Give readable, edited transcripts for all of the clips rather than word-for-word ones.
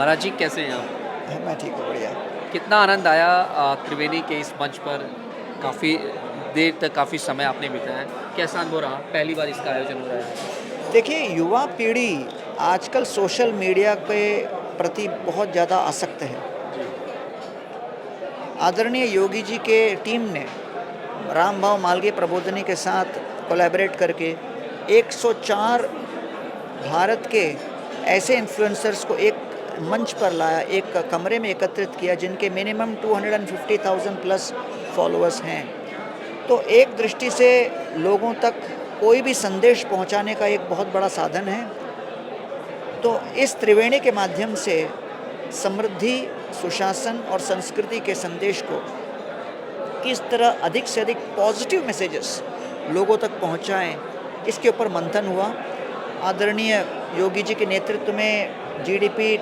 महाराज जी कैसे हैं आप? हाँ, मैं ठीक हूँ, बढ़िया। कितना आनंद आया त्रिवेणी के इस मंच पर काफ़ी देर तक काफ़ी समय आपने बिताया। कैसा अनुभव रहा? पहली बार इसका आयोजन हो रहा है। देखिए, युवा पीढ़ी आजकल सोशल मीडिया के प्रति बहुत ज़्यादा आसक्त है। जी। आदरणीय योगी जी के टीम ने रामभाव मालवीय प्रबोधिनी के साथ कोलैबोरेट करके 104 भारत के ऐसे इन्फ्लुएंसर्स को एक मंच पर लाया, एक कमरे में एकत्रित किया जिनके मिनिमम 250,000 प्लस फॉलोअर्स हैं। तो एक दृष्टि से लोगों तक कोई भी संदेश पहुंचाने का एक बहुत बड़ा साधन है। तो इस त्रिवेणी के माध्यम से समृद्धि, सुशासन और संस्कृति के संदेश को किस तरह अधिक से अधिक पॉजिटिव मैसेजेस लोगों तक पहुंचाएं, इसके ऊपर मंथन हुआ। आदरणीय योगी जी के नेतृत्व में जीडीपी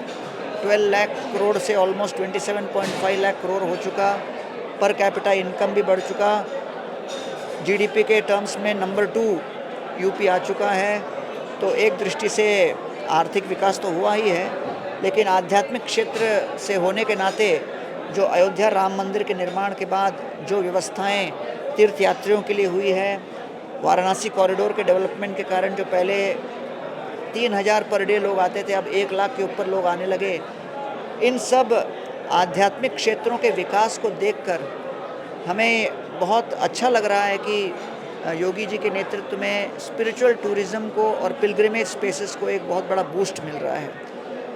12 लाख करोड़ से ऑलमोस्ट 27.5 लाख करोड़ हो चुका। पर कैपिटा इनकम भी बढ़ चुका। जीडीपी के टर्म्स में नंबर 2 यूपी आ चुका है। तो एक दृष्टि से आर्थिक विकास तो हुआ ही है, लेकिन आध्यात्मिक क्षेत्र से होने के नाते जो अयोध्या राम मंदिर के निर्माण के बाद जो व्यवस्थाएं तीर्थ यात्रियों के लिए हुई है, वाराणसी कॉरिडोर के डेवलपमेंट के कारण जो पहले 3,000 पर डे लोग आते थे, अब 1 लाख के ऊपर लोग आने लगे। इन सब आध्यात्मिक क्षेत्रों के विकास को देखकर हमें बहुत अच्छा लग रहा है कि योगी जी के नेतृत्व में स्पिरिचुअल टूरिज़्म को और पिलग्रिमेज स्पेसेस को एक बहुत बड़ा बूस्ट मिल रहा है।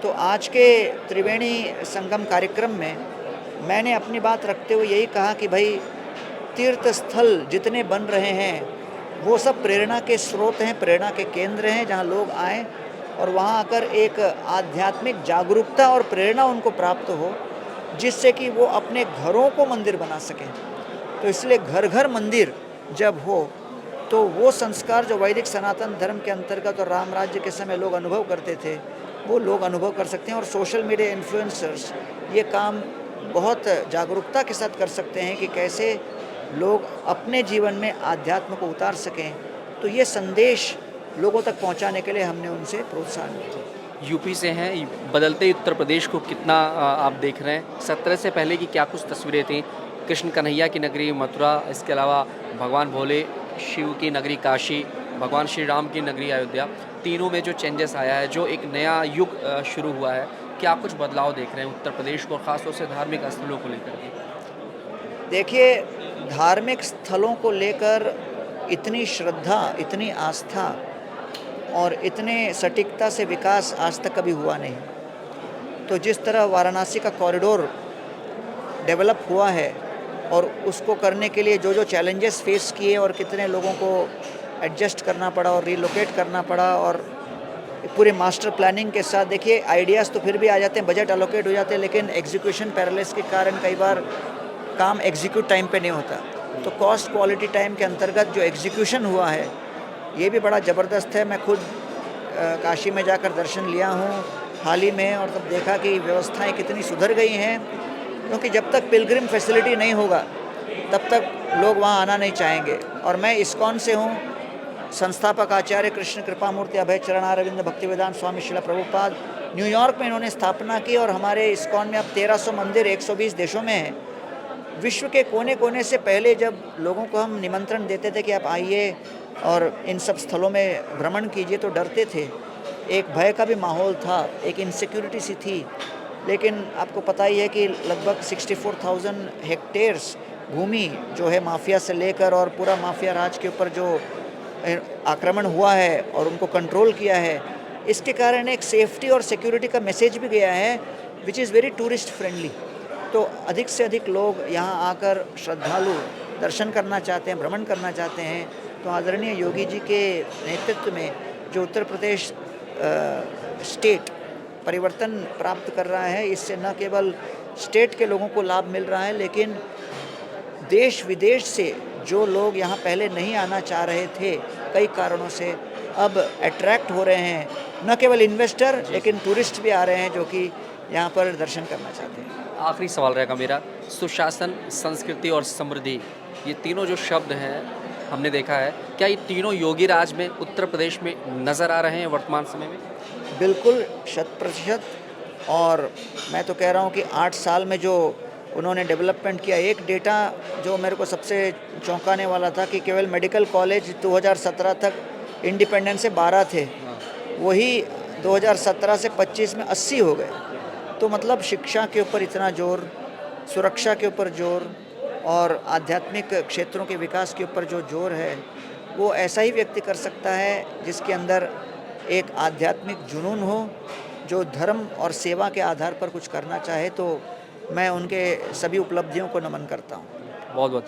तो आज के त्रिवेणी संगम कार्यक्रम में मैंने अपनी बात रखते हुए यही कहा कि भाई, तीर्थ स्थल जितने बन रहे हैं वो सब प्रेरणा के स्रोत हैं, प्रेरणा के केंद्र हैं, जहाँ लोग आएँ और वहाँ आकर एक आध्यात्मिक जागरूकता और प्रेरणा उनको प्राप्त हो, जिससे कि वो अपने घरों को मंदिर बना सकें। तो इसलिए घर घर मंदिर जब हो तो वो संस्कार जो वैदिक सनातन धर्म के अंतर्गत और राम राज्य के समय लोग अनुभव करते थे, वो लोग अनुभव कर सकते हैं। और सोशल मीडिया इन्फ्लुएंसर्स ये काम बहुत जागरूकता के साथ कर सकते हैं कि कैसे लोग अपने जीवन में आध्यात्म को उतार सकें। तो ये संदेश लोगों तक पहुंचाने के लिए हमने उनसे प्रोत्साहन लिया। यूपी से हैं, बदलते उत्तर प्रदेश को कितना आप देख रहे हैं? 17 से पहले की क्या कुछ तस्वीरें थीं? कृष्ण कन्हैया की नगरी मथुरा, इसके अलावा भगवान भोले शिव की नगरी काशी, भगवान श्री राम की नगरी अयोध्या, तीनों में जो चेंजेस आया है, जो एक नया युग शुरू हुआ है, क्या कुछ बदलाव देख रहे हैं उत्तर प्रदेश को, खासतौर से धार्मिक स्थलों को लेकर के? देखिए, धार्मिक स्थलों को लेकर इतनी श्रद्धा, इतनी आस्था और इतने सटीकता से विकास आज तक कभी हुआ नहीं। तो जिस तरह वाराणसी का कॉरिडोर डेवलप हुआ है और उसको करने के लिए जो जो चैलेंजेस फेस किए और कितने लोगों को एडजस्ट करना पड़ा और रिलोकेट करना पड़ा, और पूरे मास्टर प्लानिंग के साथ, देखिए आइडियाज़ तो फिर भी आ जाते हैं, बजट अलोकेट हो जाते हैं, लेकिन एग्जीक्यूशन पैरालिसिस के कारण कई बार काम एग्जीक्यूट टाइम पे नहीं होता। तो कॉस्ट क्वालिटी टाइम के अंतर्गत जो एग्जीक्यूशन हुआ है ये भी बड़ा ज़बरदस्त है। मैं खुद काशी में जाकर दर्शन लिया हूँ हाल ही में, और तब देखा कि व्यवस्थाएं कितनी सुधर गई हैं। क्योंकि जब तक पिलग्रिम फैसिलिटी नहीं होगा तब तक लोग वहाँ आना नहीं चाहेंगे। और मैं इस्कॉन से हूँ। संस्थापक आचार्य कृष्ण कृपामूर्ति अभय चरण अरविंद भक्तिवेदांत स्वामी शिला प्रभुपाद न्यूयॉर्क में इन्होंने स्थापना की, और हमारे इस्कॉन में अब 1300 मंदिर 120 देशों में हैं। विश्व के कोने कोने से पहले जब लोगों को हम निमंत्रण देते थे कि आप आइए और इन सब स्थलों में भ्रमण कीजिए, तो डरते थे। एक भय का भी माहौल था, एक इनसिक्योरिटी सी थी। लेकिन आपको पता ही है कि लगभग 64,000 हेक्टेयर्स भूमि जो है माफिया से लेकर और पूरा माफिया राज के ऊपर जो आक्रमण हुआ है और उनको कंट्रोल किया है, इसके कारण एक सेफ्टी और सिक्योरिटी का मैसेज भी गया है, which is very tourist friendly. तो अधिक से अधिक लोग यहाँ आकर श्रद्धालु दर्शन करना चाहते हैं, भ्रमण करना चाहते हैं। तो आदरणीय योगी जी के नेतृत्व में जो उत्तर प्रदेश स्टेट परिवर्तन प्राप्त कर रहा है, इससे न केवल स्टेट के लोगों को लाभ मिल रहा है, लेकिन देश विदेश से जो लोग यहाँ पहले नहीं आना चाह रहे थे कई कारणों से, अब अट्रैक्ट हो रहे हैं। न केवल इन्वेस्टर लेकिन टूरिस्ट भी आ रहे हैं जो कि यहाँ पर दर्शन करना चाहते हैं। आखिरी सवाल रहेगा मेरा, सुशासन, संस्कृति और समृद्धि, ये तीनों जो शब्द हैं हमने देखा है, क्या ये तीनों योगी राज में उत्तर प्रदेश में नज़र आ रहे हैं वर्तमान समय में? बिल्कुल 100%। और मैं तो कह रहा हूँ कि 8 साल में जो उन्होंने डेवलपमेंट किया, एक डेटा जो मेरे को सबसे चौंकाने वाला था कि केवल मेडिकल कॉलेज 2017 तक इंडिपेंडेंस से 12 थे, वही 2017 से 25 में 80 हो गए। तो मतलब शिक्षा के ऊपर इतना जोर, सुरक्षा के ऊपर जोर और आध्यात्मिक क्षेत्रों के विकास के ऊपर जो जोर है, वो ऐसा ही व्यक्ति कर सकता है जिसके अंदर एक आध्यात्मिक जुनून हो, जो धर्म और सेवा के आधार पर कुछ करना चाहे। तो मैं उनके सभी उपलब्धियों को नमन करता हूँ। बहुत बहुत